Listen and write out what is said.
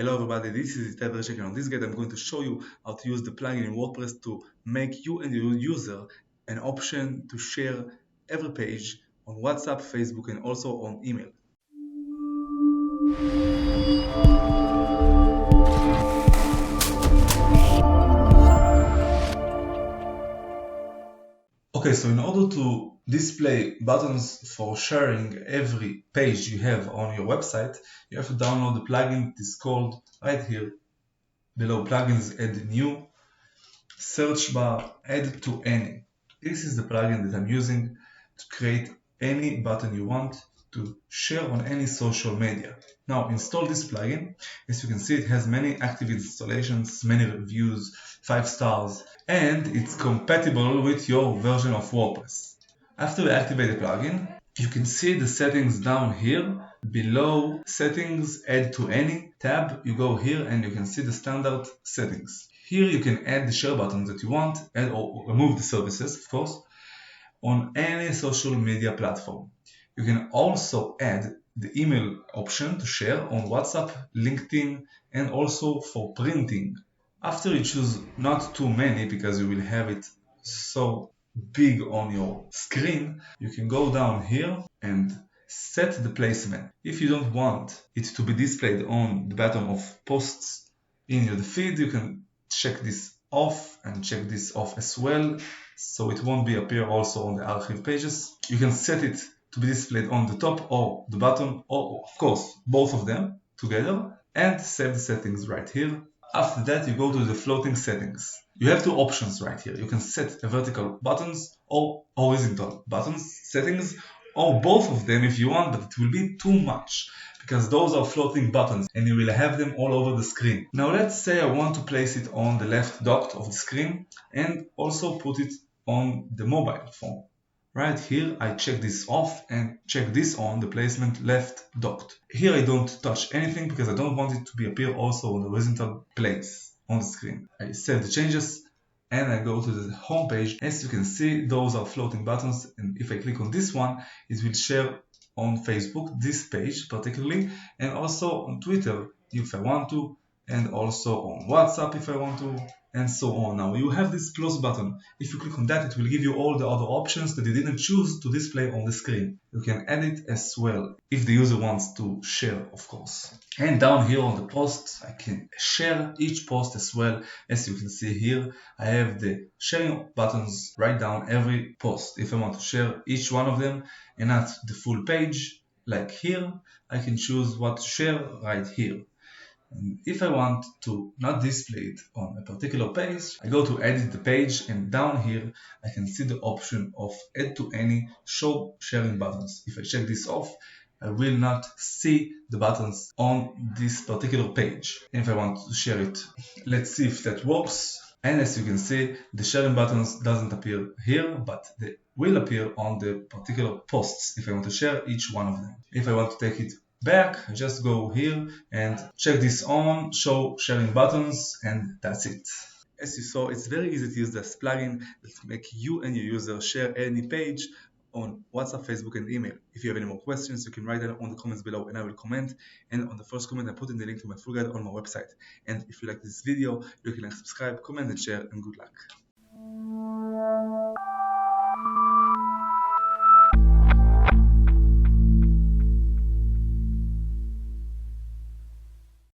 Hello everybody, this is Ted Reshek, and on this guide I'm going to show you how to use the plugin in WordPress to make you and your user an option to share every page on WhatsApp, Facebook, and also on email. Okay, so in order to display buttons for sharing every page you have on your website, you have to download the plugin. It is called right here below plugins, add new, search bar, add to any. This is the plugin that I'm using to create any button you want to share on any social media. Now install this plugin. As you can see, it has many active installations, many reviews, 5 stars, and it's compatible with your version of WordPress. After you activate the plugin, you can see the settings down here. Below settings, add to any tab, you go here and you can see the standard settings. Here you can add the share buttons that you want, add or remove the services, of course, on any social media platform. You can also add the email option to share on WhatsApp, LinkedIn, and also for printing. After you choose not too many because you will have it so big on your screen, you can go down here and set the placement. If you don't want it to be displayed on the bottom of posts in your feed, you can check this off and check this off as well, so it won't be appear also on the archive pages. You can set it to be displayed on the top or the bottom, or of course both of them together, and save the settings right here. After that, you go to the floating settings. You have two options right here. You can set a vertical buttons or horizontal buttons settings, or both of them if you want, but it will be too much because those are floating buttons and you will have them all over the screen. Now let's say I want to place it on the left dot of the screen and also put it on the mobile phone. Right here I check this off and check this on, the placement left dot. Here I don't touch anything because I don't want it to be appear also on the horizontal place on the screen. I save the changes and I go to the home page. As you can see, those are floating buttons, and if I click on this one, it will share on Facebook, this page particularly, and also on Twitter if I want to, and also on WhatsApp if I want to, and so on. Now you have this plus button. If you click on that, it will give you all the other options that you didn't choose to display on the screen. You can add it as well if the user wants to share, of course. And down here on the posts, I can share each post as well. As you can see here, I have the sharing buttons right down every post. If I want to share each one of them and not the full page, like here, I can choose what to share right here. And if I want to not display it on a particular page, I go to edit the page, and down here I can see the option of add to any show sharing buttons. If I check this off, I will not see the buttons on this particular page. And if I want to share it, let's see if that works. And as you can see, the sharing buttons doesn't appear here, but they will appear on the particular posts if I want to share each one of them. If I want to take it back, I just go here and check this on, show sharing buttons, and that's it. As you saw, it's very easy to use this plugin that will make you and your user share any page on WhatsApp, Facebook, and email. If you have any more questions, you can write them on the comments below and I will comment. And on the first comment, I put in the link to my full guide on my website. And if you like this video, you can like, subscribe, comment, and share, and good luck.